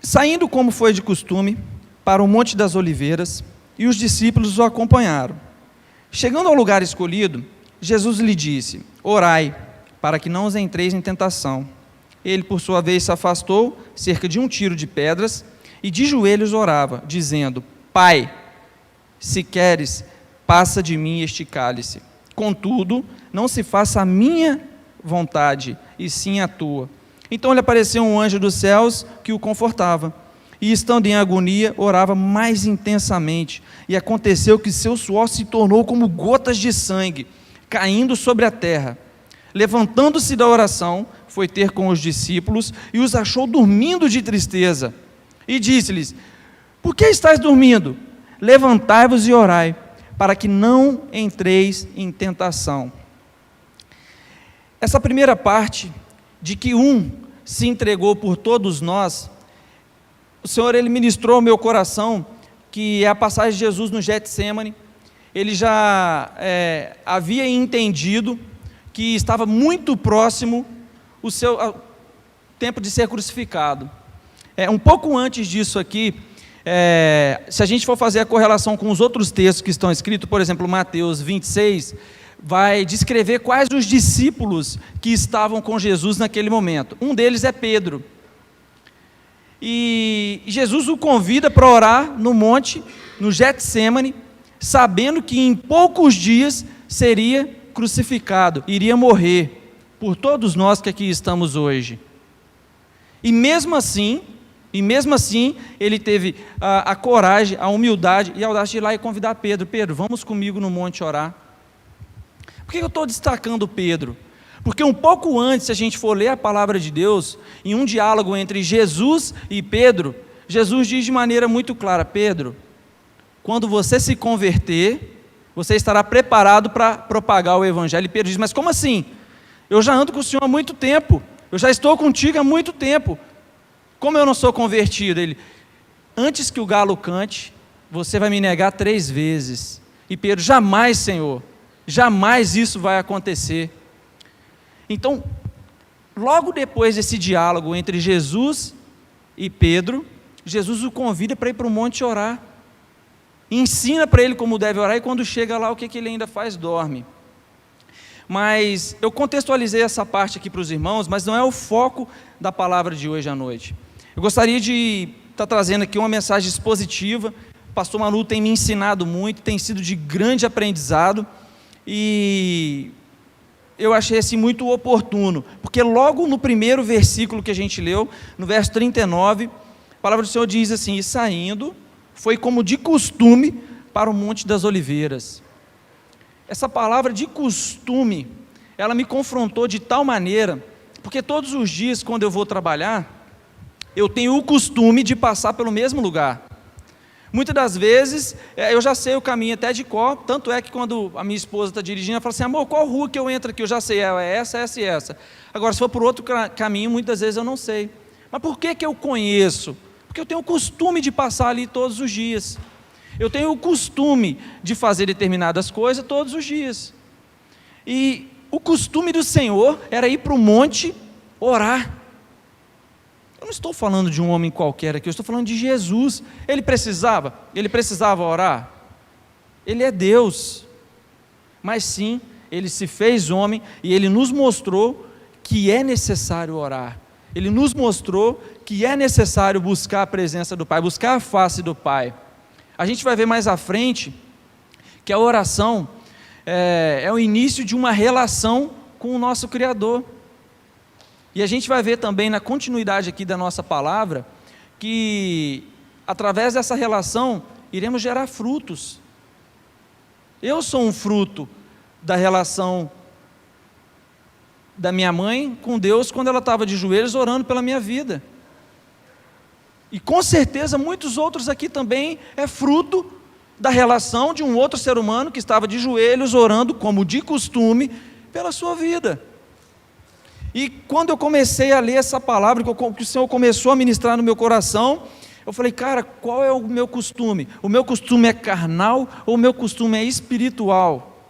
Saindo como foi de costume, para o Monte das Oliveiras, e os discípulos o acompanharam. Chegando ao lugar escolhido, Jesus lhe disse: orai, para que não os entreis em tentação. Ele, por sua vez, se afastou, cerca de 1 tiro de pedras, e de joelhos orava, dizendo: Pai, se queres, passa de mim este cálice. Contudo, não se faça a minha vontade, e sim a tua. Então lhe apareceu um anjo dos céus que o confortava. E estando em agonia, orava mais intensamente. E aconteceu que seu suor se tornou como gotas de sangue, caindo sobre a terra. Levantando-se da oração, foi ter com os discípulos, e os achou dormindo de tristeza. E disse-lhes: por que estáis dormindo? Levantai-vos e orai, para que não entreis em tentação. Essa primeira parte, de que um se entregou por todos nós, o Senhor, Ele ministrou ao meu coração, que é a passagem de Jesus no Getsêmani. Ele já havia entendido que estava muito próximo o seu tempo de ser crucificado. Um pouco antes disso aqui, se a gente for fazer a correlação com os outros textos que estão escritos, por exemplo, Mateus 26, vai descrever quais os discípulos que estavam com Jesus naquele momento. Um deles é Pedro. E Jesus o convida para orar no monte, no Getsêmani, sabendo que em poucos dias seria crucificado, iria morrer por todos nós que aqui estamos hoje. E mesmo assim, ele teve a coragem, a humildade e a audácia de ir lá e convidar Pedro: Pedro, vamos comigo no monte orar. Por que eu estou destacando Pedro? Porque um pouco antes, se a gente for ler a palavra de Deus, em um diálogo entre Jesus e Pedro, Jesus diz de maneira muito clara: Pedro, quando você se converter, você estará preparado para propagar o evangelho. E Pedro diz: mas como assim? Eu já ando com o Senhor há muito tempo, eu já estou contigo há muito tempo, como eu não sou convertido? Ele: antes que o galo cante, você vai me negar 3 vezes. E Pedro: jamais, Senhor, jamais isso vai acontecer. Então, logo depois desse diálogo entre Jesus e Pedro, Jesus o convida para ir para o monte orar, ensina para ele como deve orar, e quando chega lá, o que ele ainda faz? Dorme. Mas eu contextualizei essa parte aqui para os irmãos, mas não é o foco da palavra de hoje à noite. Eu gostaria de estar trazendo aqui uma mensagem expositiva. O pastor Manu tem me ensinado muito, tem sido de grande aprendizado, e eu achei assim muito oportuno, porque logo no primeiro versículo que a gente leu, no verso 39, a palavra do Senhor diz assim: e saindo, foi como de costume para o Monte das Oliveiras. Essa palavra de costume, ela me confrontou de tal maneira, porque todos os dias quando eu vou trabalhar, eu tenho o costume de passar pelo mesmo lugar. Muitas das vezes, eu já sei o caminho até de cor, tanto é que quando a minha esposa está dirigindo, ela fala assim: amor, qual rua que eu entro aqui? Eu já sei, é essa, essa e essa. Agora, se for por outro caminho, muitas vezes eu não sei. Mas por que eu conheço? Porque eu tenho o costume de passar ali todos os dias. Eu tenho o costume de fazer determinadas coisas todos os dias. E o costume do Senhor era ir para o monte orar. Eu não estou falando de um homem qualquer aqui, eu estou falando de Jesus. Ele precisava orar? Ele é Deus. Mas sim, Ele se fez homem e Ele nos mostrou que é necessário orar. Ele nos mostrou que é necessário buscar a presença do Pai, buscar a face do Pai. A gente vai ver mais à frente que a oração é o início de uma relação com o nosso Criador. E a gente vai ver também na continuidade aqui da nossa palavra, que através dessa relação, iremos gerar frutos. Eu sou um fruto da relação da minha mãe com Deus, quando ela estava de joelhos orando pela minha vida. E com certeza muitos outros aqui também é fruto da relação de um outro ser humano que estava de joelhos orando, como de costume, pela sua vida. E quando eu comecei a ler essa palavra, que o Senhor começou a ministrar no meu coração, eu falei: cara, qual é o meu costume? O meu costume é carnal ou o meu costume é espiritual?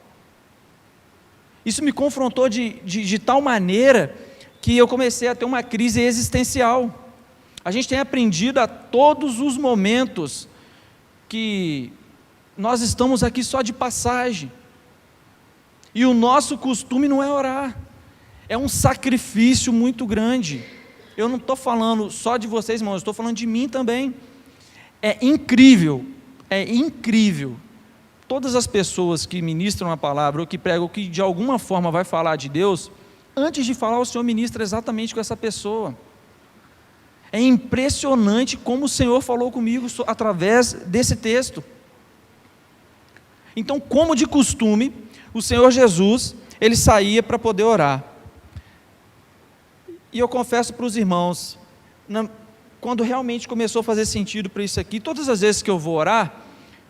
Isso me confrontou de tal maneira que eu comecei a ter uma crise existencial. A gente tem aprendido a todos os momentos que nós estamos aqui só de passagem. E o nosso costume não é orar. É um sacrifício muito grande. Eu não estou falando só de vocês, irmãos, eu estou falando de mim também. É incrível. Todas as pessoas que ministram a palavra, ou que pregam, ou que de alguma forma vai falar de Deus, antes de falar, o Senhor ministra exatamente com essa pessoa. É impressionante como o Senhor falou comigo através desse texto. Então, como de costume, o Senhor Jesus, ele saía para poder orar. E eu confesso para os irmãos, quando realmente começou a fazer sentido para isso aqui, todas as vezes que eu vou orar,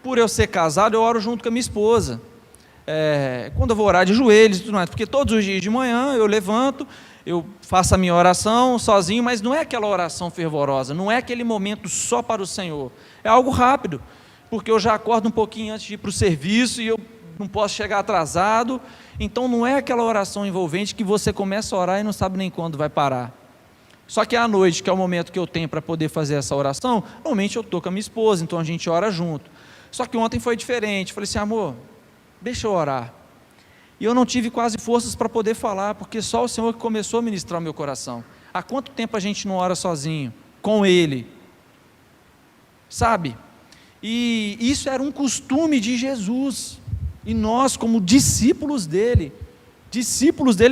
por eu ser casado, eu oro junto com a minha esposa. Quando eu vou orar de joelhos e tudo mais, porque todos os dias de manhã eu levanto, eu faço a minha oração sozinho, mas não é aquela oração fervorosa, não é aquele momento só para o Senhor, é algo rápido, porque eu já acordo um pouquinho antes de ir para o serviço e eu não posso chegar atrasado, então não é aquela oração envolvente que você começa a orar e não sabe nem quando vai parar. Só que à noite, que é o momento que eu tenho para poder fazer essa oração, normalmente eu estou com a minha esposa, então a gente ora junto. Só que ontem foi diferente, falei assim, amor, deixa eu orar. E eu não tive quase forças para poder falar, porque só o Senhor que começou a ministrar o meu coração. Há quanto tempo a gente não ora sozinho, com Ele? Sabe? E isso era um costume de Jesus. E nós, como discípulos dele,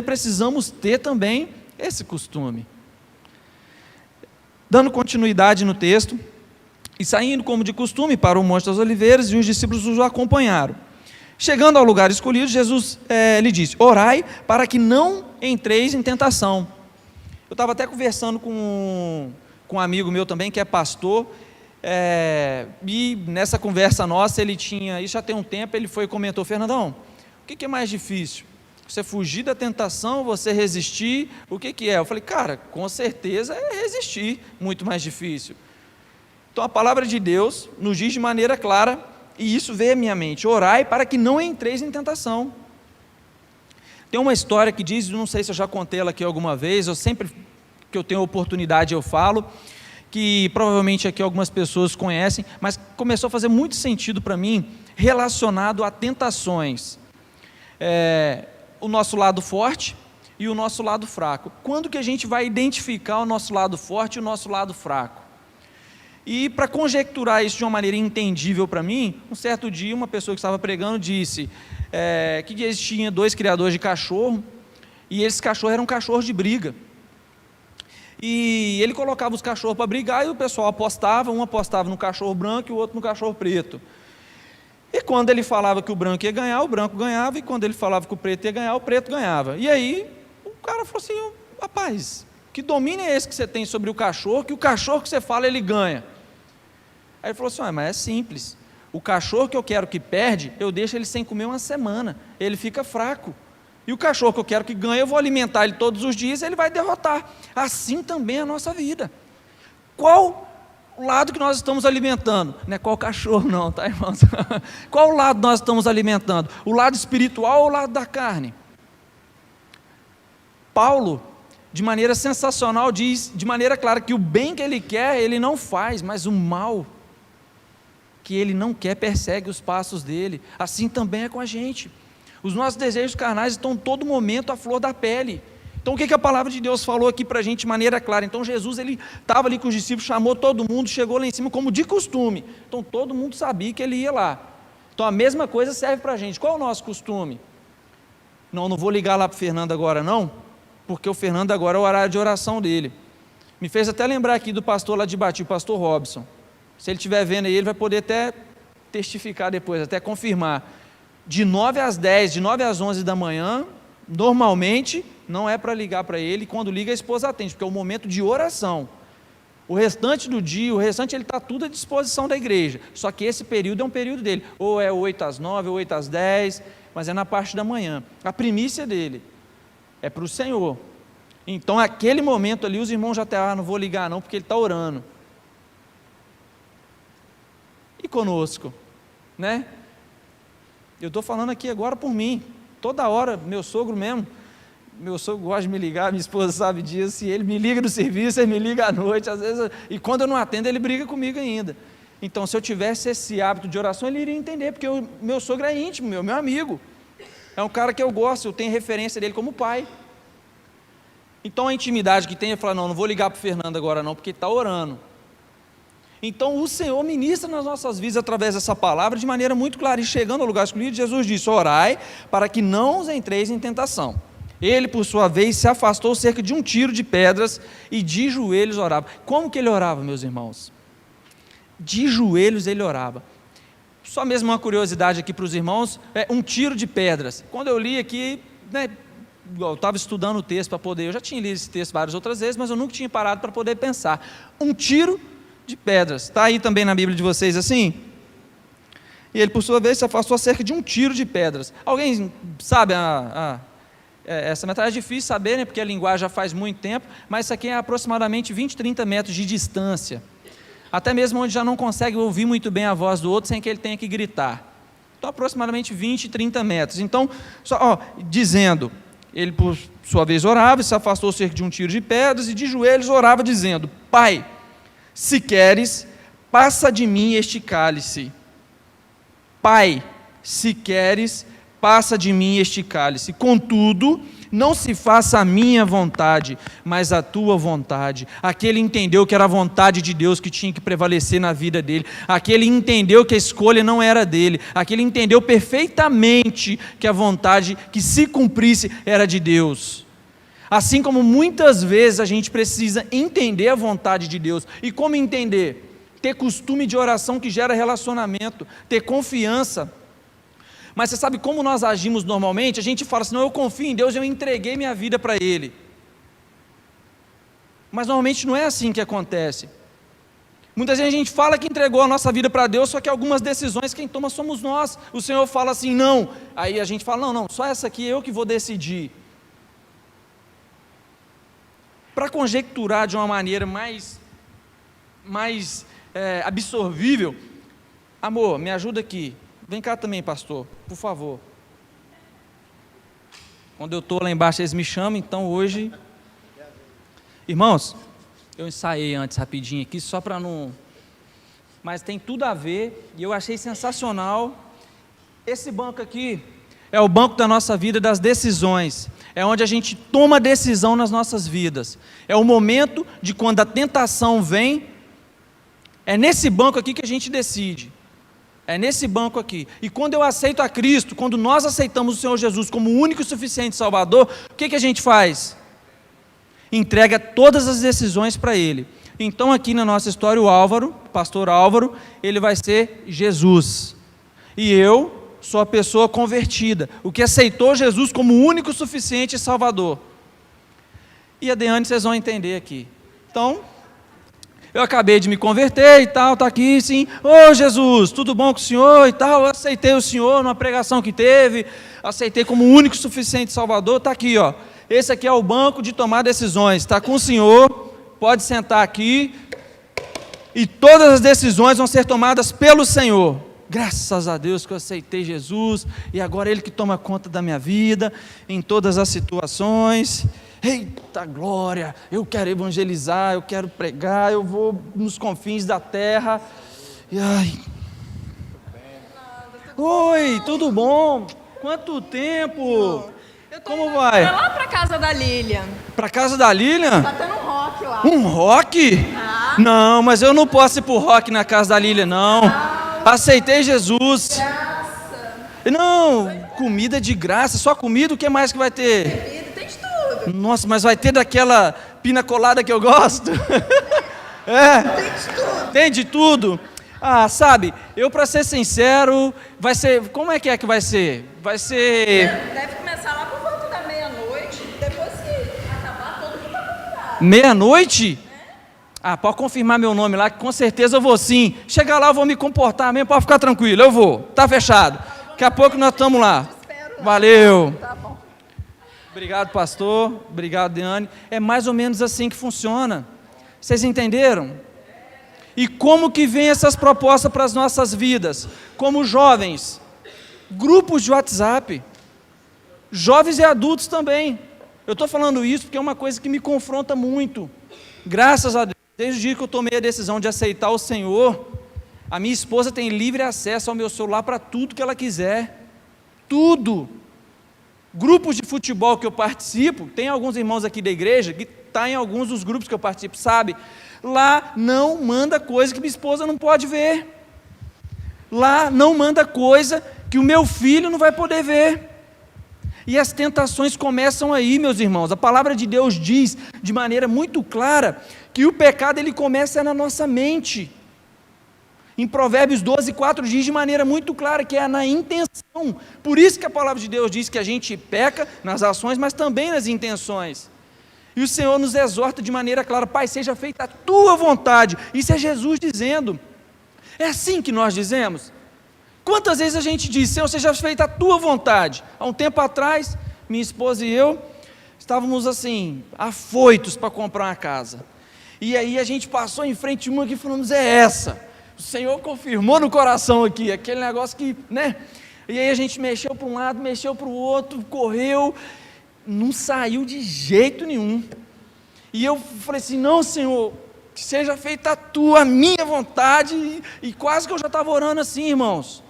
precisamos ter também esse costume. Dando continuidade no texto, e saindo como de costume para o Monte das Oliveiras, e os discípulos o acompanharam. Chegando ao lugar escolhido, Jesus lhe disse, orai para que não entreis em tentação. Eu estava até conversando com um amigo meu também, que é pastor, e nessa conversa nossa, isso já tem um tempo, ele foi e comentou, Fernandão, o que é mais difícil? Você fugir da tentação, você resistir, o que é? Eu falei, cara, com certeza é resistir, muito mais difícil. Então a palavra de Deus nos diz de maneira clara, e isso veio à minha mente, orai para que não entreis em tentação. Tem uma história que diz, não sei se eu já contei ela aqui alguma vez, sempre que eu tenho oportunidade eu falo, que provavelmente aqui algumas pessoas conhecem, mas começou a fazer muito sentido para mim, relacionado a tentações. O nosso lado forte e o nosso lado fraco. Quando que a gente vai identificar o nosso lado forte e o nosso lado fraco? E para conjecturar isso de uma maneira entendível para mim, um certo dia uma pessoa que estava pregando disse que existia 2 criadores de cachorro, e esses cachorros eram cachorros de briga. E ele colocava os cachorros para brigar e o pessoal apostava, um apostava no cachorro branco e o outro no cachorro preto. E quando ele falava que o branco ia ganhar, o branco ganhava, e quando ele falava que o preto ia ganhar, o preto ganhava. E aí o cara falou assim, rapaz, que domínio é esse que você tem sobre o cachorro, que o cachorro que você fala ele ganha? Aí ele falou assim, mas é simples, o cachorro que eu quero que perde, eu deixo ele sem comer uma semana, ele fica fraco. E o cachorro que eu quero que ganhe, eu vou alimentar ele todos os dias, ele vai derrotar. Assim também é a nossa vida. Qual o lado que nós estamos alimentando? Não é qual cachorro não, tá, irmãos? Qual lado nós estamos alimentando? O lado espiritual ou o lado da carne? Paulo, de maneira sensacional, diz de maneira clara que o bem que ele quer, ele não faz, mas o mal que ele não quer persegue os passos dele. Assim também é com a gente. Os nossos desejos carnais estão todo momento à flor da pele. Então o que a palavra de Deus falou aqui para a gente de maneira clara? Então Jesus, ele estava ali com os discípulos, chamou todo mundo, chegou lá em cima como de costume. Então todo mundo sabia que ele ia lá. Então a mesma coisa serve para a gente. Qual é o nosso costume? Não vou ligar lá para o Fernando agora não, porque o Fernando agora é o horário de oração dele. Me fez até lembrar aqui do pastor lá de Bati, o pastor Robson. Se ele estiver vendo aí, ele vai poder até testificar depois, até confirmar. De 9 às 10, de 9 às 11 da manhã, normalmente não é para ligar para ele, quando liga a esposa atende, porque é o momento de oração. O restante do dia, ele está tudo à disposição da igreja, só que esse período é um período dele, ou é 8 às 9, ou 8 às 10, mas é na parte da manhã. A primícia dele é para o Senhor. Então aquele momento ali, os irmãos já até, não vou ligar não, porque ele está orando. E conosco, né? Eu estou falando aqui agora por mim, toda hora, meu sogro mesmo, Meu sogro gosta de me ligar, minha esposa sabe disso, e ele me liga no serviço, ele me liga à noite, às vezes, e quando eu não atendo, ele briga comigo ainda. Então, se eu tivesse esse hábito de oração, ele iria entender, porque meu sogro é íntimo, meu amigo. É um cara que eu gosto, eu tenho referência dele como pai. Então, a intimidade que tem é falar, não vou ligar para o Fernando agora não, porque ele está orando. Então, o Senhor ministra nas nossas vidas através dessa palavra de maneira muito clara. E chegando ao lugar escolhido, Jesus disse, orai para que não os entreis em tentação. Ele, por sua vez, se afastou cerca de um tiro de pedras e de joelhos orava. Como que ele orava, meus irmãos? De joelhos ele orava. Só mesmo uma curiosidade aqui para os irmãos, um tiro de pedras. Quando eu li aqui, eu estava estudando o texto para poder, eu já tinha lido esse texto várias outras vezes, mas eu nunca tinha parado para poder pensar. Um tiro de pedras. Está aí também na Bíblia de vocês assim? E ele, por sua vez, se afastou cerca de um tiro de pedras. Alguém sabe essa metragem é difícil saber, né, porque a linguagem já faz muito tempo, mas isso aqui é aproximadamente 20, 30 metros de distância. Até mesmo onde já não consegue ouvir muito bem a voz do outro sem que ele tenha que gritar. Então, aproximadamente 20, 30 metros. Então, dizendo, ele por sua vez orava, se afastou cerca de um tiro de pedras e de joelhos orava dizendo, Pai, se queres, passa de mim este cálice. Pai, se queres, passa de mim este cálice. Contudo, não se faça a minha vontade, mas a tua vontade. Aquele entendeu que era a vontade de Deus que tinha que prevalecer na vida dele. Aquele entendeu que a escolha não era dele. Aquele entendeu perfeitamente que a vontade que se cumprisse era de Deus. Assim como muitas vezes a gente precisa entender a vontade de Deus. E como entender? Ter costume de oração que gera relacionamento, ter confiança. Mas você sabe como nós agimos normalmente? A gente fala assim, não, eu confio em Deus, eu entreguei minha vida para Ele. Mas normalmente não é assim que acontece. Muitas vezes a gente fala que entregou a nossa vida para Deus, só que algumas decisões quem toma somos nós. O Senhor fala assim, não. Aí a gente fala, não, só essa aqui eu que vou decidir. Para conjecturar de uma maneira mais absorvível, amor, me ajuda aqui. Vem cá também, pastor, por favor. Quando eu estou lá embaixo, eles me chamam, então hoje... Irmãos, eu ensaiei antes rapidinho aqui, só para não... Mas tem tudo a ver, e eu achei sensacional. Esse banco aqui é o banco da nossa vida, das decisões. É onde a gente toma decisão nas nossas vidas. É o momento de quando a tentação vem, é nesse banco aqui que a gente decide. É nesse banco aqui. E quando eu aceito a Cristo, quando nós aceitamos o Senhor Jesus como o único e suficiente Salvador, o que a gente faz? Entrega todas as decisões para Ele. Então aqui na nossa história o Álvaro, o pastor Álvaro, ele vai ser Jesus. E eu sou a pessoa convertida, o que aceitou Jesus como o único e suficiente Salvador. E a Deane vocês vão entender aqui. Então... eu acabei de me converter e tal, está aqui sim, Jesus, tudo bom com o senhor e tal, eu aceitei o senhor numa pregação que teve, aceitei como o único e suficiente Salvador, está aqui, esse aqui é o banco de tomar decisões, está com o senhor, pode sentar aqui, e todas as decisões vão ser tomadas pelo Senhor. Graças a Deus que eu aceitei Jesus, e agora Ele que toma conta da minha vida, em todas as situações. Eita glória, eu quero evangelizar, eu quero pregar, eu vou nos confins da terra. E ai. Oi, tudo bom? Quanto tempo? Como vai? Vai lá pra casa da Lilian. Pra casa da Lilian? Tá tendo um rock lá. Um rock? Não, mas eu não posso ir pro rock na casa da Lilian, não. Aceitei Jesus. Graça. Não, comida de graça, só comida, o que mais que vai ter? Bebida, tem de tudo. Nossa, mas vai ter daquela pina colada que eu gosto? Tem de tudo. Tem de tudo? Ah, sabe, eu para ser sincero, vai ser, como é que vai ser? Vai ser... Deve começar lá por volta da meia-noite, depois que acabar, todo mundo tá convidado. Meia-noite? Ah, pode confirmar meu nome lá, que com certeza eu vou sim. Chegar lá eu vou me comportar mesmo, pode ficar tranquilo, eu vou, tá fechado. Daqui a pouco nós estamos lá. Valeu. Tá bom. Obrigado, pastor, obrigado, Deane. É mais ou menos assim que funciona. Vocês entenderam? E como que vem essas propostas para as nossas vidas? Como jovens, grupos de WhatsApp, jovens e adultos também. Eu estou falando isso porque é uma coisa que me confronta muito. Graças a Deus, desde o dia que eu tomei a decisão de aceitar o Senhor, a minha esposa tem livre acesso ao meu celular para tudo que ela quiser. Tudo. Grupos de futebol que eu participo, tem alguns irmãos aqui da igreja que está em alguns dos grupos que eu participo, sabe? Lá não manda coisa que minha esposa não pode ver. Lá não manda coisa que o meu filho não vai poder ver. E as tentações começam aí, meus irmãos. A palavra de Deus diz de maneira muito clara que o pecado ele começa na nossa mente. Em Provérbios 12:4 diz de maneira muito clara que é na intenção. Por isso que a palavra de Deus diz que a gente peca nas ações, mas também nas intenções. E o Senhor nos exorta de maneira clara: Pai, seja feita a tua vontade. Isso é Jesus dizendo. É assim que nós dizemos. Quantas vezes a gente diz: Senhor, seja feita a tua vontade? Há um tempo atrás, minha esposa e eu estávamos assim, afoitos para comprar uma casa. E aí a gente passou em frente de uma que falamos: é essa. O Senhor confirmou no coração aqui, aquele negócio que, né? E aí a gente mexeu para um lado, mexeu para o outro, correu, não saiu de jeito nenhum. E eu falei assim: não, Senhor, que seja feita a minha vontade. E quase que eu já estava orando assim, irmãos.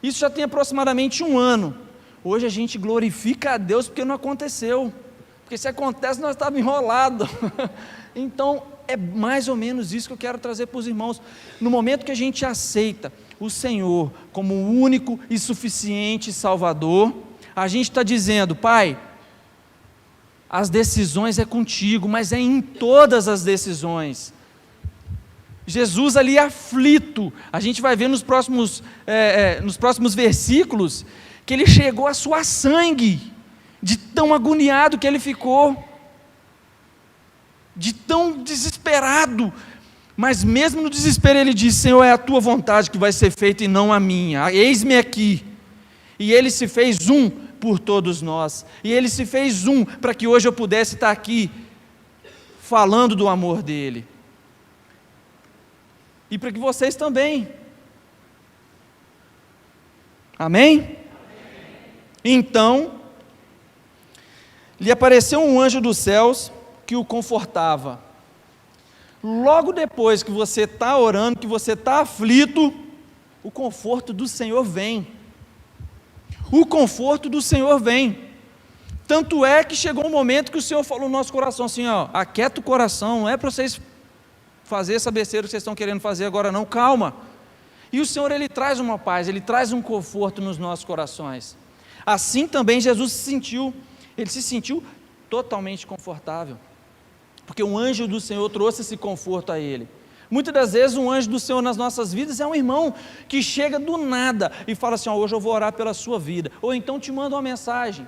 Isso já tem aproximadamente 1 ano. Hoje a gente glorifica a Deus porque não aconteceu. Porque se acontece, nós estávamos enrolados. Então, é mais ou menos isso que eu quero trazer para os irmãos. No momento que a gente aceita o Senhor como o único e suficiente Salvador, a gente está dizendo: Pai, as decisões é contigo, mas é em todas as decisões. Jesus ali aflito, a gente vai ver nos próximos versículos, que ele chegou a suar sangue, de tão agoniado que ele ficou, de tão desesperado, mas mesmo no desespero ele disse: Senhor, é a tua vontade que vai ser feita e não a minha, eis-me aqui. E ele se fez um por todos nós, e ele se fez um para que hoje eu pudesse estar aqui, falando do amor dele, e para que vocês também, amém? Então, lhe apareceu um anjo dos céus, que o confortava. Logo depois que você está orando, que você está aflito, o conforto do Senhor vem. O conforto do Senhor vem. Tanto é que chegou um momento que o Senhor falou no nosso coração assim: ó, aquieta o coração, não é para vocês fazer essa besteira que vocês estão querendo fazer agora não, calma. E o Senhor, ele traz uma paz, ele traz um conforto nos nossos corações. Assim também Jesus se sentiu totalmente confortável, porque um anjo do Senhor trouxe esse conforto a ele. Muitas das vezes um anjo do Senhor nas nossas vidas é um irmão que chega do nada e fala assim: ó, hoje eu vou orar pela sua vida, ou então te manda uma mensagem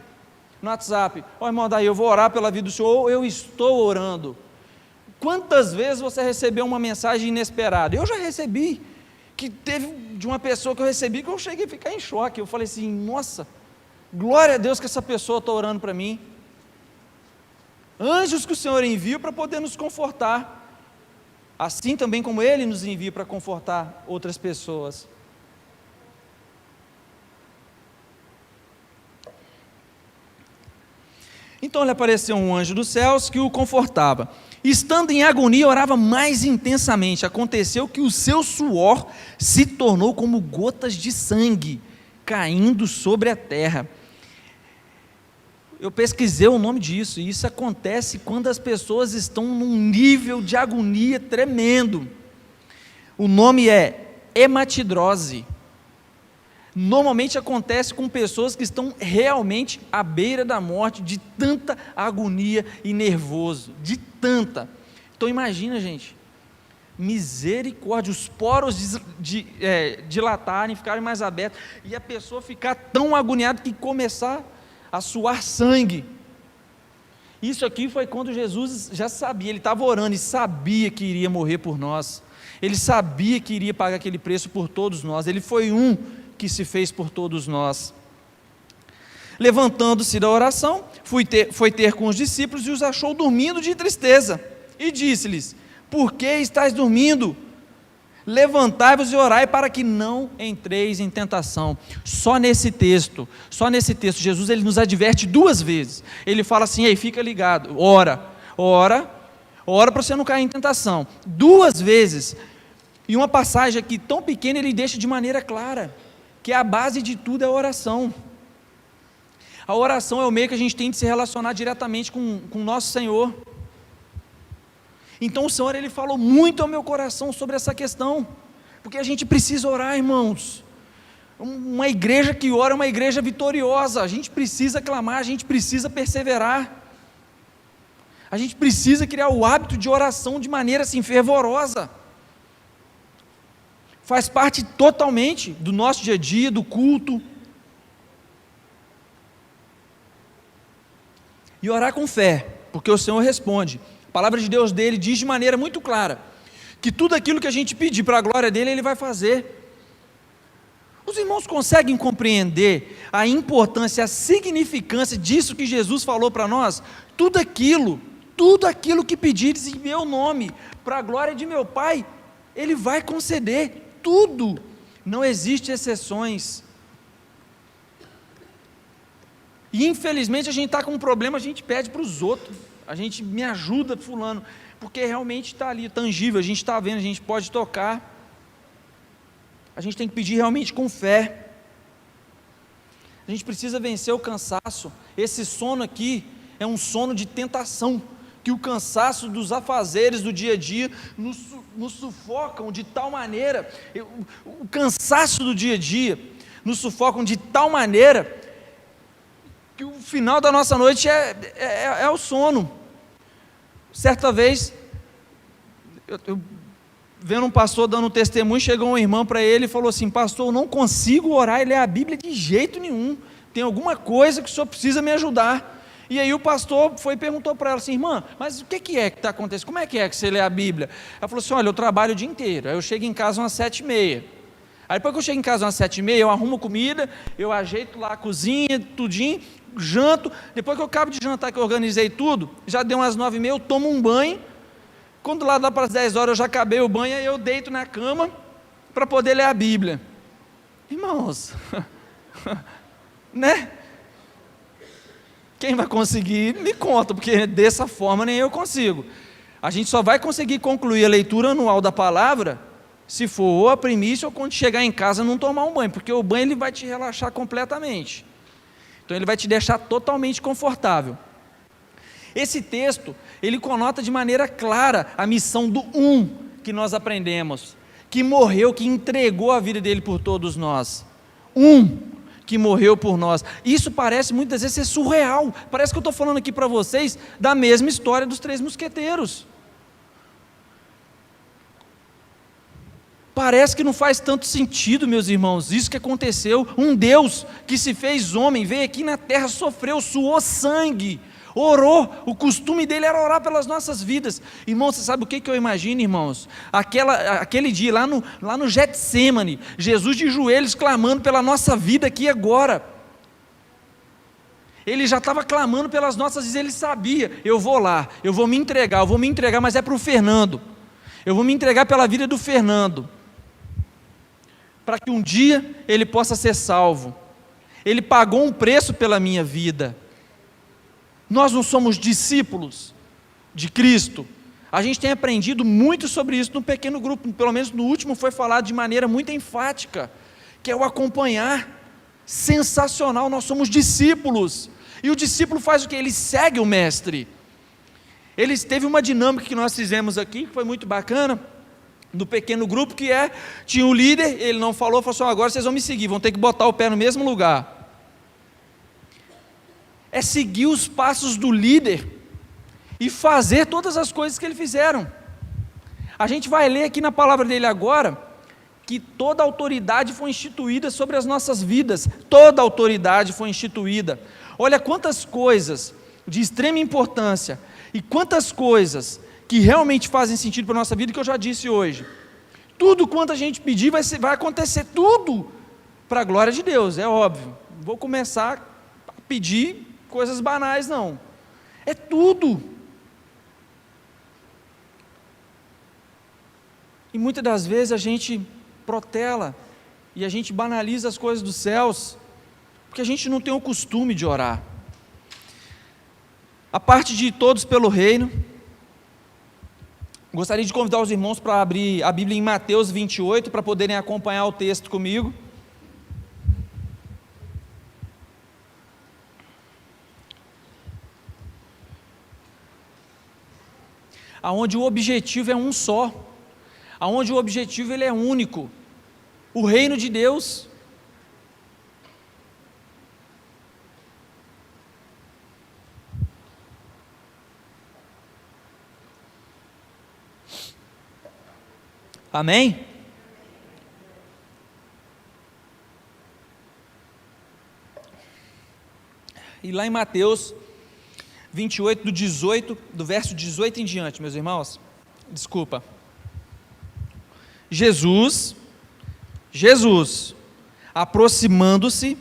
no WhatsApp: ó, irmão, daí eu vou orar pela vida do senhor, ou eu estou orando. Quantas vezes você recebeu uma mensagem inesperada? Eu já recebi, que teve de uma pessoa que eu recebi que eu cheguei a ficar em choque. Eu falei assim: nossa, glória a Deus que essa pessoa está orando para mim. Anjos que o Senhor envia para poder nos confortar, assim também como Ele nos envia para confortar outras pessoas. Então lhe apareceu um anjo dos céus que o confortava. Estando em agonia, orava mais intensamente. Aconteceu que o seu suor se tornou como gotas de sangue, caindo sobre a terra. Eu pesquisei o nome disso, e isso acontece quando as pessoas estão num nível de agonia tremendo. O nome é hematidrose. Normalmente acontece com pessoas que estão realmente à beira da morte, de tanta agonia e nervoso, de tanta. Então imagina, gente, misericórdia, os poros dilatarem, ficarem mais abertos, e a pessoa ficar tão agoniada que começar a suar sangue. Isso aqui foi quando Jesus já sabia, ele estava orando e sabia que iria morrer por nós, ele sabia que iria pagar aquele preço por todos nós, ele foi um que se fez por todos nós. Levantando-se da oração, foi ter com os discípulos e os achou dormindo de tristeza, e disse-lhes: por que estáis dormindo? levantai-vos e orai para que não entreis em tentação. Só nesse texto, Jesus ele nos adverte 2 vezes. Ele fala assim: ei, fica ligado, ora para você não cair em tentação. 2 vezes, e uma passagem aqui tão pequena ele deixa de maneira clara, que a base de tudo é a oração. A oração é o meio que a gente tem de se relacionar diretamente com o nosso Senhor. Então o Senhor ele falou muito ao meu coração sobre essa questão, porque a gente precisa orar, irmãos. Uma igreja que ora é uma igreja vitoriosa. A gente precisa clamar, a gente precisa perseverar, a gente precisa criar o hábito de oração de maneira assim fervorosa. Faz parte totalmente do nosso dia a dia, do culto. E orar com fé, porque o Senhor responde. A palavra de Deus dele diz de maneira muito clara, que tudo aquilo que a gente pedir para a glória dele, ele vai fazer. Os irmãos conseguem compreender a importância, a significância disso que Jesus falou para nós? Tudo aquilo que pedires em meu nome, para a glória de meu Pai, ele vai conceder, tudo, não existe exceções. E infelizmente a gente está com um problema, a gente pede para os outros, a gente me ajuda fulano, porque realmente está ali, tangível, a gente está vendo, a gente pode tocar, a gente tem que pedir realmente com fé. A gente precisa vencer o cansaço. Esse sono aqui é um sono de tentação, que o cansaço dos afazeres do dia a dia nos sufocam de tal maneira, o cansaço do dia a dia nos sufocam de tal maneira, que o final da nossa noite é o sono. Certa vez, eu vendo um pastor dando um testemunho, chegou uma irmã para ele e falou assim: pastor, eu não consigo orar e ler a Bíblia de jeito nenhum, tem alguma coisa que o senhor precisa me ajudar. E aí o pastor foi e perguntou para ela assim: irmã, mas o que é que está acontecendo? Como é que você lê a Bíblia? Ela falou assim: olha, eu trabalho o dia inteiro, aí eu chego em casa umas 7h30, aí depois que eu chego em casa umas 7h30, eu arrumo comida, eu ajeito lá a cozinha, tudinho, janto, depois que eu acabo de jantar, que eu organizei tudo, já deu umas 9h30, eu tomo um banho, quando lá dá para as 10 horas eu já acabei o banho, aí eu deito na cama, para poder ler a Bíblia. Irmãos, né? Quem vai conseguir, me conta, porque dessa forma nem eu consigo. A gente só vai conseguir concluir a leitura anual da palavra, se for ou a primícia, ou quando chegar em casa não tomar um banho, porque o banho ele vai te relaxar completamente. Então ele vai te deixar totalmente confortável. Esse texto, ele conota de maneira clara a missão do que nós aprendemos, que morreu, que entregou a vida dele por todos nós. Que morreu por nós. Isso parece muitas vezes ser surreal. Parece que eu estou falando aqui para vocês da mesma história dos 3 mosqueteiros. Parece que não faz tanto sentido, meus irmãos, isso que aconteceu. Um Deus que se fez homem, veio aqui na terra, sofreu, suou sangue, orou. O costume dele era orar pelas nossas vidas. Irmãos, você sabe o que eu imagino, irmãos? Aquele dia lá no Getsemane, Jesus de joelhos clamando pela nossa vida aqui agora. Ele já estava clamando pelas nossas vidas, ele sabia: eu vou lá, eu vou me entregar, mas é para o Fernando, eu vou me entregar pela vida do Fernando, para que um dia ele possa ser salvo. Ele pagou um preço pela minha vida. Nós não somos discípulos de Cristo. A gente tem aprendido muito sobre isso no pequeno grupo, pelo menos no último foi falado de maneira muito enfática, que é o acompanhar. Sensacional, nós somos discípulos. E o discípulo faz o que? Ele segue o mestre. Teve uma dinâmica que nós fizemos aqui, que foi muito bacana, no pequeno grupo, que tinha um líder, ele não falou assim: agora vocês vão me seguir, vão ter que botar o pé no mesmo lugar. É seguir os passos do líder e fazer todas as coisas que eles fizeram. A gente vai ler aqui na palavra dele agora, que toda autoridade foi instituída sobre as nossas vidas, toda autoridade foi instituída. Olha quantas coisas de extrema importância, e quantas coisas que realmente fazem sentido para a nossa vida, que eu já disse hoje. Tudo quanto a gente pedir vai acontecer, tudo para a glória de Deus, é óbvio. Não vou começar a pedir coisas banais não, é tudo. E muitas das vezes a gente protela e a gente banaliza as coisas dos céus, porque a gente não tem o costume de orar. A parte de todos pelo reino, gostaria de convidar os irmãos para abrir a Bíblia em Mateus 28, para poderem acompanhar o texto comigo. Aonde o objetivo é um só, aonde o objetivo ele é único, o reino de Deus. Amém? E lá em Mateus 28, do verso 18 em diante, meus irmãos, desculpa. Jesus, aproximando-se,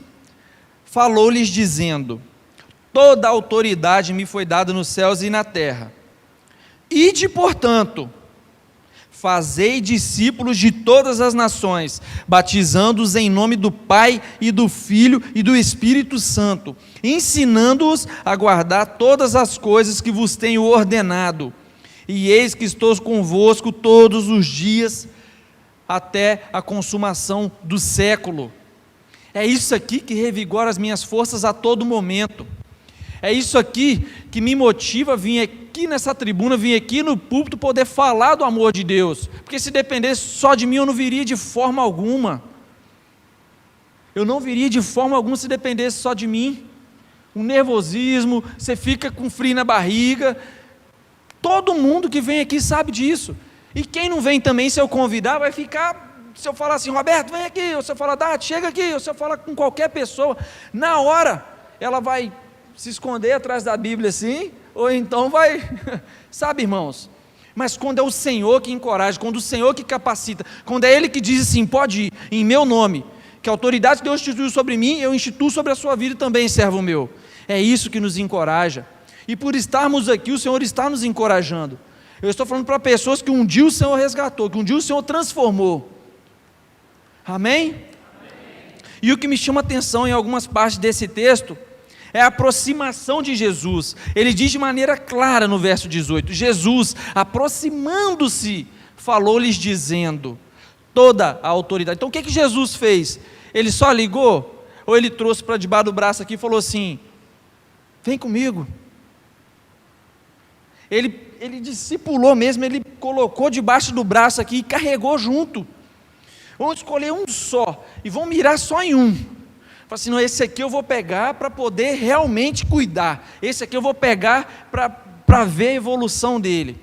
falou-lhes dizendo: toda a autoridade me foi dada nos céus e na terra. Ide, portanto, fazei discípulos de todas as nações, batizando-os em nome do Pai e do Filho e do Espírito Santo, ensinando-os a guardar todas as coisas que vos tenho ordenado. E eis que estou convosco todos os dias, até a consumação do século. É isso aqui que revigora as minhas forças a todo momento. É isso aqui que me motiva a vir aqui nessa tribuna, vir aqui no púlpito poder falar do amor de Deus, porque se dependesse só de mim eu não viria de forma alguma. Eu não viria de forma alguma se dependesse só de mim. Um nervosismo, você fica com frio na barriga. Todo mundo que vem aqui sabe disso. E quem não vem também, se eu convidar, vai ficar, se eu falar assim, Roberto, vem aqui, ou se eu falar, Dati, chega aqui, ou se eu falar com qualquer pessoa, na hora ela vai se esconder atrás da Bíblia assim, ou então vai, sabe, irmãos? Mas quando é o Senhor que encoraja, quando o Senhor que capacita, quando é Ele que diz assim, pode ir, em meu nome, que a autoridade que Deus instituiu sobre mim, eu instituo sobre a sua vida também, servo meu. É isso que nos encoraja. E por estarmos aqui, o Senhor está nos encorajando. Eu estou falando para pessoas que um dia o Senhor resgatou, que um dia o Senhor transformou. Amém? Amém. E o que me chama a atenção em algumas partes desse texto é a aproximação de Jesus. Ele diz de maneira clara no verso 18: Jesus, aproximando-se, falou-lhes dizendo: toda a autoridade. Então o que Jesus fez? Ele só ligou? Ou ele trouxe para debaixo do braço aqui e falou assim: vem comigo? Ele discipulou mesmo, ele colocou debaixo do braço aqui e carregou junto. Vamos escolher um só e vão mirar só em um. Fala assim, não, esse aqui eu vou pegar para poder realmente cuidar. Esse aqui eu vou pegar para ver a evolução dele.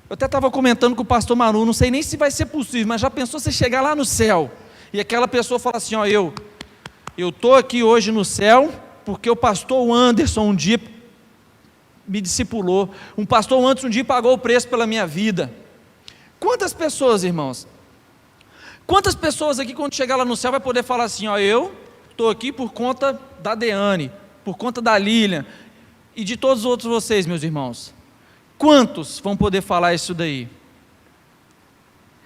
Eu até estava comentando com o pastor Manu, não sei nem se vai ser possível, mas já pensou você chegar lá no céu e aquela pessoa fala assim, ó, eu estou aqui hoje no céu porque o pastor Anderson um dia me discipulou, um pastor Anderson um dia pagou o preço pela minha vida. Quantas pessoas, irmãos? Quantas pessoas aqui quando chegar lá no céu vai poder falar assim, ó, eu estou aqui por conta da Deane, por conta da Lilian e de todos os outros vocês, meus irmãos? Quantos vão poder falar isso daí?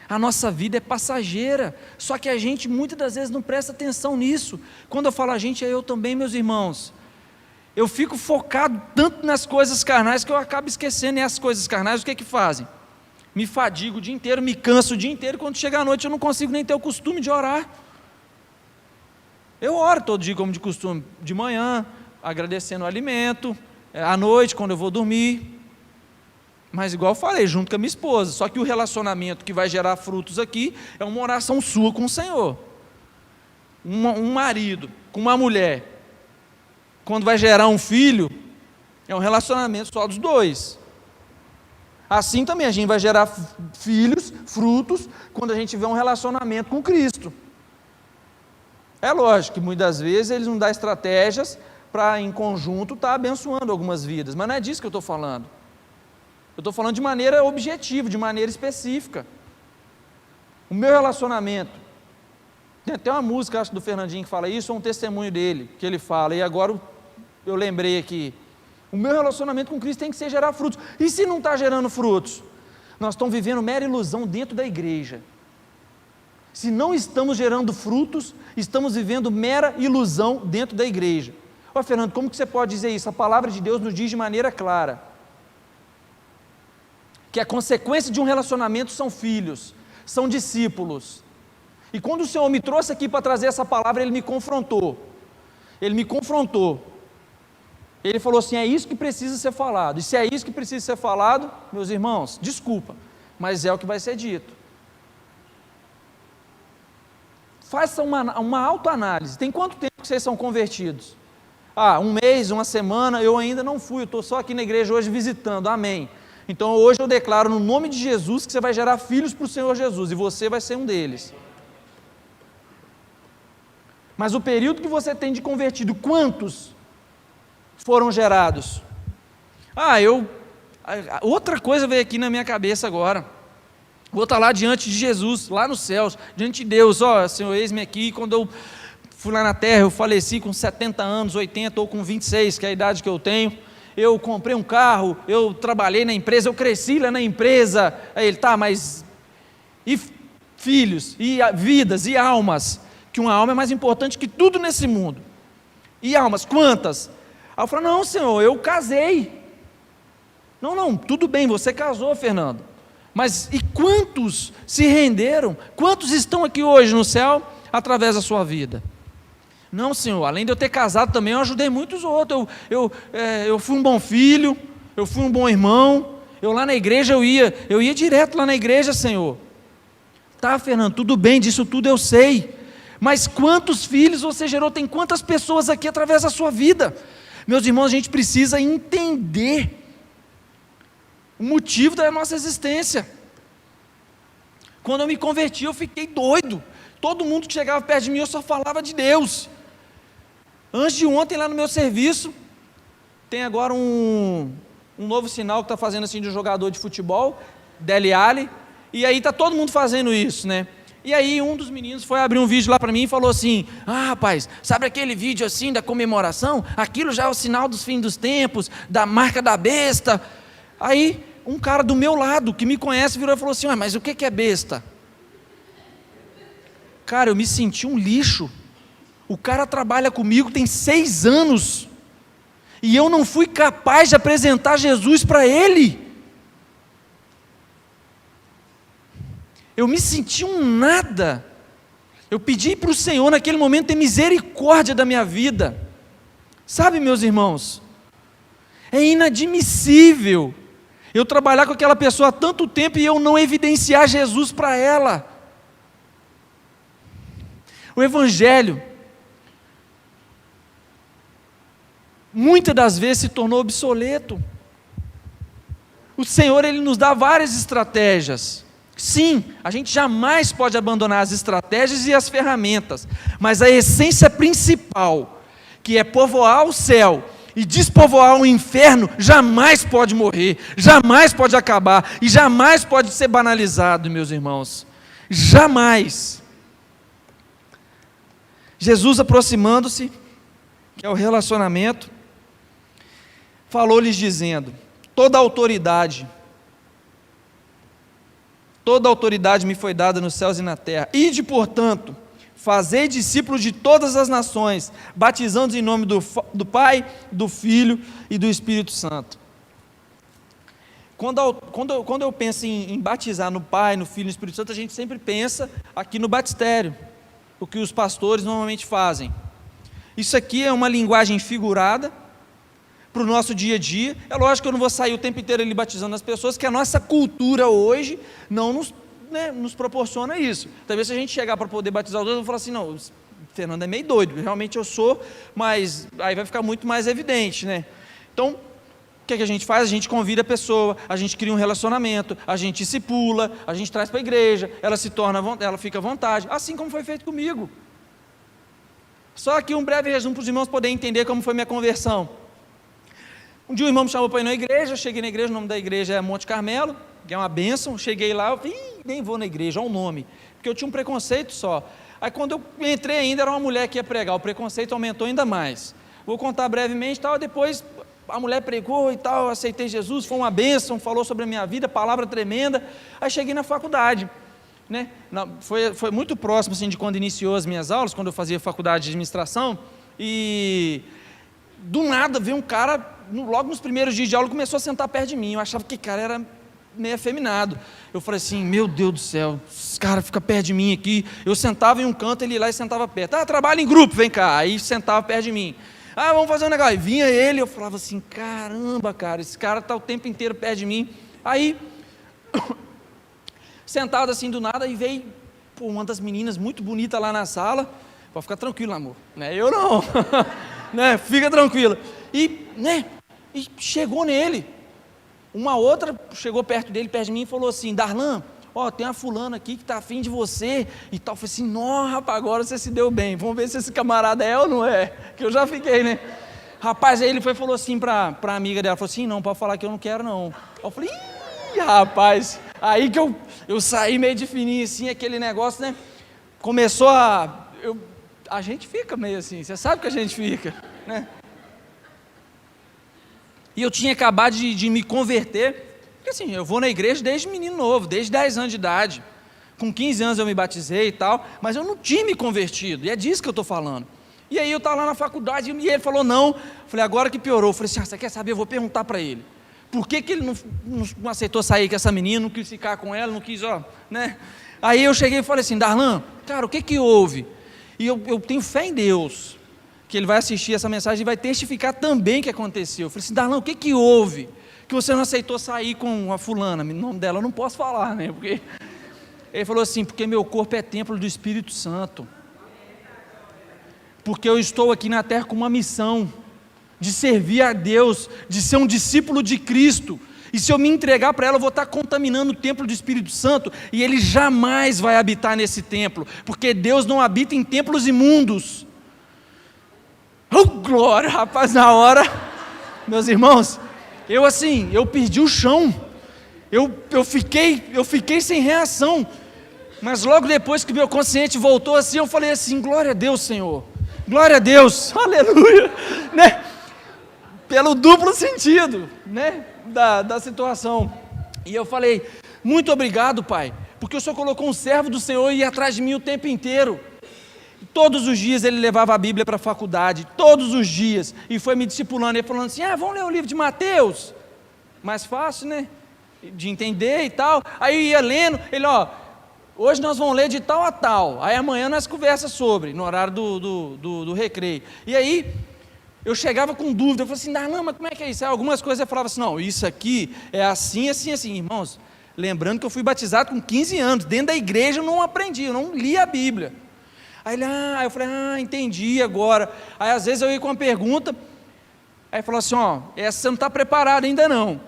A nossa vida é passageira, só que a gente muitas das vezes não presta atenção nisso. Quando eu falo a gente, é eu também, meus irmãos. Eu fico focado tanto nas coisas carnais que eu acabo esquecendo, e as coisas carnais o que fazem? Me fadigo o dia inteiro, me canso o dia inteiro, quando chega à noite eu não consigo nem ter o costume de orar. Eu oro todo dia como de costume, de manhã, agradecendo o alimento, à noite quando eu vou dormir, mas igual eu falei, junto com a minha esposa, só que o relacionamento que vai gerar frutos aqui, é uma oração sua com o Senhor. Um marido com uma mulher, quando vai gerar um filho, é um relacionamento só dos dois. Assim também a gente vai gerar filhos, frutos, quando a gente tiver um relacionamento com Cristo. É lógico que muitas vezes eles não dão estratégias para em conjunto estar abençoando algumas vidas, mas não é disso que eu estou falando. Eu estou falando de maneira objetiva, de maneira específica. O meu relacionamento, tem até uma música, acho, do Fernandinho que fala isso, ou um testemunho dele, que ele fala, e agora eu lembrei aqui, o meu relacionamento com Cristo tem que ser gerar frutos. E se não está gerando frutos? Nós estamos vivendo mera ilusão dentro da igreja. Se não estamos gerando frutos, estamos vivendo mera ilusão dentro da igreja. Ó, Fernando, como que você pode dizer isso? A palavra de Deus nos diz de maneira clara que a consequência de um relacionamento são filhos, são discípulos. E quando o Senhor me trouxe aqui para trazer essa palavra, Ele me confrontou. Ele falou assim, é isso que precisa ser falado. E se é isso que precisa ser falado, meus irmãos, desculpa, mas é o que vai ser dito. Faça uma autoanálise. Tem quanto tempo que vocês são convertidos? Um mês, uma semana, eu ainda não fui, eu estou só aqui na igreja hoje visitando, amém. Então hoje eu declaro no nome de Jesus que você vai gerar filhos para o Senhor Jesus, e você vai ser um deles. Mas o período que você tem de convertido, quantos foram gerados? Outra coisa veio aqui na minha cabeça agora. Vou estar lá diante de Jesus, lá nos céus, diante de Deus. Senhor, eis-me aqui. Quando eu fui lá na terra, eu faleci com 70 anos, 80 ou com 26, que é a idade que eu tenho. Eu comprei um carro, eu trabalhei na empresa, eu cresci lá na empresa. Aí ele, mas e filhos, e vidas, e almas? Que uma alma é mais importante que tudo nesse mundo. E almas, quantas? Aí eu falei, não, Senhor, eu casei. Não, tudo bem, você casou, Fernando. Mas e quantos se renderam? Quantos estão aqui hoje no céu através da sua vida? Não, Senhor, além de eu ter casado também, eu ajudei muitos outros. Eu fui um bom filho, eu fui um bom irmão. Eu lá na igreja, eu ia direto lá na igreja, Senhor. Tá, Fernando, tudo bem, disso tudo eu sei. Mas quantos filhos você gerou? Tem quantas pessoas aqui através da sua vida? Meus irmãos, a gente precisa entender o motivo da nossa existência. Quando eu me converti, eu fiquei doido. Todo mundo que chegava perto de mim, eu só falava de Deus. Antes de ontem, lá no meu serviço, tem agora um novo sinal que está fazendo assim de um jogador de futebol, Dele Alli, e aí está todo mundo fazendo isso, né? E aí um dos meninos foi abrir um vídeo lá para mim e falou assim, rapaz, sabe aquele vídeo assim da comemoração? Aquilo já é o sinal dos fins dos tempos, da marca da besta. Aí um cara do meu lado, que me conhece, virou e falou assim, mas o que é besta? Cara, eu me senti um lixo. O cara trabalha comigo tem 6 anos, e eu não fui capaz de apresentar Jesus para ele. Eu me senti um nada. Eu pedi para o Senhor naquele momento ter misericórdia da minha vida. Sabe, meus irmãos, é inadmissível eu trabalhar com aquela pessoa há tanto tempo e eu não evidenciar Jesus para ela. O Evangelho, muitas das vezes se tornou obsoleto. O Senhor, Ele nos dá várias estratégias. Sim, a gente jamais pode abandonar as estratégias e as ferramentas, mas a essência principal, que é povoar o céu e despovoar o inferno, jamais pode morrer, jamais pode acabar e jamais pode ser banalizado, meus irmãos. Jamais. Jesus, aproximando-se, que é o relacionamento, falou-lhes dizendo: toda autoridade me foi dada nos céus e na terra. Ide, portanto, fazei discípulos de todas as nações, batizando-os em nome do Pai, do Filho e do Espírito Santo. Quando eu penso em batizar no Pai, no Filho e no Espírito Santo, a gente sempre pensa aqui no batistério, o que os pastores normalmente fazem. Isso aqui é uma linguagem figurada para o nosso dia a dia. É lógico que eu não vou sair o tempo inteiro ali batizando as pessoas, que a nossa cultura hoje não nos proporciona isso. Talvez se a gente chegar para poder batizar os outros, eu vou falar assim, não, Fernando é meio doido, realmente eu sou, mas aí vai ficar muito mais evidente, né? Então, o que a gente faz? A gente convida a pessoa, a gente cria um relacionamento, a gente discipula, a gente traz para a igreja, ela fica à vontade, assim como foi feito comigo. Só aqui um breve resumo para os irmãos poderem entender como foi minha conversão. Um dia o irmão me chamou para ir na igreja, eu cheguei na igreja, o nome da igreja é Monte Carmelo, que é uma bênção. Cheguei lá, eu falei, nem vou na igreja, olha o nome, porque eu tinha um preconceito só. Aí quando eu entrei ainda, era uma mulher que ia pregar, o preconceito aumentou ainda mais. Vou contar brevemente, tal, depois a mulher pregou e tal, eu aceitei Jesus, foi uma bênção, falou sobre a minha vida, palavra tremenda. Aí cheguei na faculdade, né? Foi muito próximo assim, de quando iniciou as minhas aulas, quando eu fazia faculdade de administração, e do nada veio um cara, logo nos primeiros dias de aula, começou a sentar perto de mim. Eu achava que o cara era meio afeminado. Eu falei assim, meu Deus do céu, esse cara fica perto de mim aqui. Eu sentava em um canto, ele ia lá e sentava perto. Trabalha em grupo, vem cá. Aí sentava perto de mim. Vamos fazer um negócio. Aí vinha ele, eu falava assim, caramba, cara, esse cara está o tempo inteiro perto de mim. Aí, sentado assim do nada, aí veio uma das meninas muito bonita lá na sala. Pode ficar tranquilo, amor. Né? Eu não. Né? Fica tranquilo. E chegou nele. Uma outra chegou perto dele, perto de mim, e falou assim, Darlan, tem uma fulana aqui que está afim de você e tal. Eu falei assim, não, rapaz, agora você se deu bem, vamos ver se esse camarada é ou não é, que eu já fiquei, né? Rapaz, aí ele falou assim para a amiga dela, falou assim, não, pode falar que eu não quero não. Eu falei, ih, rapaz, aí que eu saí meio de fininho assim, aquele negócio, né? Começou a gente fica meio assim, você sabe que a gente fica, né? E eu tinha acabado de me converter, porque assim, eu vou na igreja desde menino novo, desde 10 anos de idade. Com 15 anos eu me batizei e tal, mas eu não tinha me convertido, e é disso que eu estou falando. E aí eu estava lá na faculdade, e ele falou não. Falei, agora que piorou. Eu falei assim, você quer saber? Eu vou perguntar para ele. Por que ele não aceitou sair com essa menina, não quis ficar com ela, não quis, né? Aí eu cheguei e falei assim, Darlan, cara, o que houve? E eu tenho fé em Deus, que ele vai assistir essa mensagem e vai testificar também o que aconteceu. Eu falei assim, Darlan, o que houve? Que você não aceitou sair com a fulana? O nome dela eu não posso falar, né? Porque ele falou assim, porque meu corpo é templo do Espírito Santo. Porque eu estou aqui na terra com uma missão de servir a Deus, de ser um discípulo de Cristo. E se eu me entregar para ela, eu vou estar contaminando o templo do Espírito Santo, e ele jamais vai habitar nesse templo, porque Deus não habita em templos imundos. Oh, glória, rapaz, na hora, meus irmãos, eu perdi o chão, eu fiquei sem reação, mas logo depois que meu consciente voltou assim, eu falei assim, glória a Deus, Senhor, glória a Deus, aleluia, né? Pelo duplo sentido, né? Da situação. E eu falei, muito obrigado, Pai, porque o Senhor colocou um servo do Senhor e ia atrás de mim o tempo inteiro. Todos os dias ele levava a Bíblia para a faculdade, todos os dias, e foi me discipulando, ele falando assim, vamos ler o livro de Mateus, mais fácil, né, de entender e tal. Aí eu ia lendo, ele, hoje nós vamos ler de tal a tal, aí amanhã nós conversamos sobre, no horário do recreio. E aí, eu chegava com dúvida, eu falei assim, não, mas como é que é isso? Aí algumas coisas eu falava assim, não, isso aqui é assim, assim, assim. Irmãos, lembrando que eu fui batizado com 15 anos, dentro da igreja eu não aprendi, eu não li a Bíblia. Aí ele, eu falei, entendi agora. Aí às vezes eu ia com uma pergunta, aí ele falou assim, essa você não está preparado ainda não,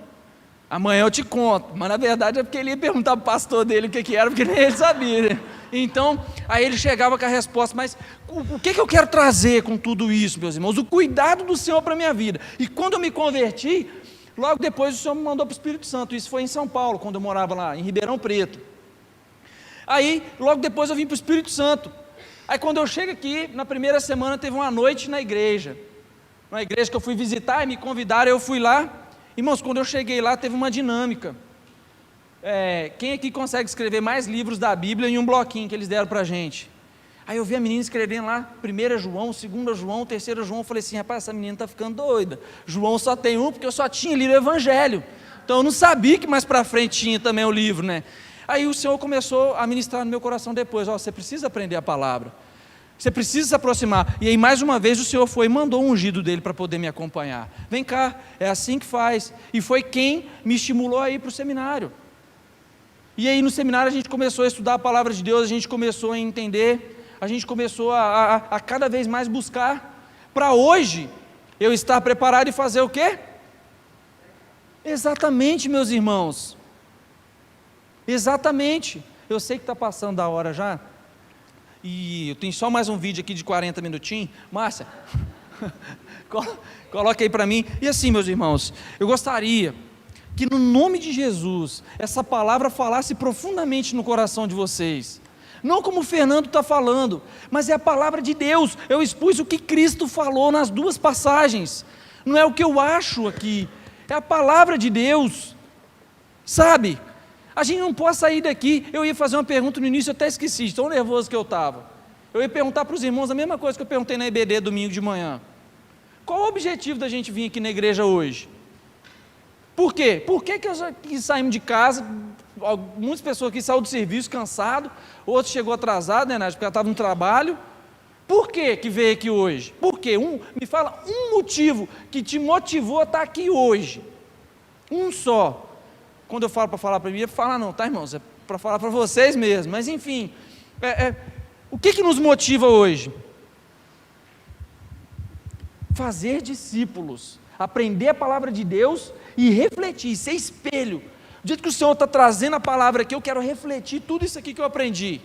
amanhã eu te conto. Mas na verdade é porque ele ia perguntar para o pastor dele o que era, porque nem ele sabia, né? Então, aí ele chegava com a resposta, mas o que eu quero trazer com tudo isso, meus irmãos? O cuidado do Senhor para a minha vida. E quando eu me converti, logo depois o Senhor me mandou para o Espírito Santo. Isso foi em São Paulo, quando eu morava lá, em Ribeirão Preto. Aí, logo depois eu vim para o Espírito Santo. Aí quando eu chego aqui, na primeira semana teve uma noite na igreja que eu fui visitar, e me convidaram, eu fui lá. Irmãos, quando eu cheguei lá, teve uma dinâmica. Quem aqui consegue escrever mais livros da Bíblia em um bloquinho que eles deram para a gente? Aí eu vi a menina escrevendo lá, 1 João, 2 João, 3 João, eu falei assim, rapaz, essa menina está ficando doida. João só tem um, porque eu só tinha lido o Evangelho, então eu não sabia que mais para frente tinha também o livro, né? Aí o Senhor começou a ministrar no meu coração depois, você precisa aprender a palavra, você precisa se aproximar. E aí mais uma vez o Senhor foi e mandou um ungido dele para poder me acompanhar. Vem cá, é assim que faz. E foi quem me estimulou a ir para o seminário. E aí no seminário a gente começou a estudar a palavra de Deus, a gente começou a entender, a gente começou a cada vez mais buscar, para hoje eu estar preparado e fazer o quê? Exatamente, meus irmãos, exatamente. Eu sei que está passando da hora já, e eu tenho só mais um vídeo aqui de 40 minutinhos, Márcia, coloca aí para mim. E assim, meus irmãos, eu gostaria que no nome de Jesus, essa palavra falasse profundamente no coração de vocês, não como o Fernando está falando, mas é a palavra de Deus. Eu expus o que Cristo falou nas duas passagens, não é o que eu acho aqui, é a palavra de Deus, sabe? A gente não pode sair daqui. Eu ia fazer uma pergunta no início, eu até esqueci, de tão nervoso que eu estava. Eu ia perguntar para os irmãos a mesma coisa que eu perguntei na EBD domingo de manhã. Qual o objetivo da gente vir aqui na igreja hoje? Por quê? Por que que saímos de casa, muitas pessoas aqui saíram do serviço cansado, outros chegou atrasado, né, Nádia, porque ela estava no trabalho. Por que que veio aqui hoje? Por quê? Me fala um motivo que te motivou a estar aqui hoje. Um só. Quando eu falo para falar para mim, eu falo, não, tá, irmãos, é para falar para vocês mesmo. Mas enfim, o que nos motiva hoje? Fazer discípulos, aprender a palavra de Deus e refletir, ser espelho. Do jeito que o Senhor está trazendo a palavra aqui, eu quero refletir tudo isso aqui que eu aprendi.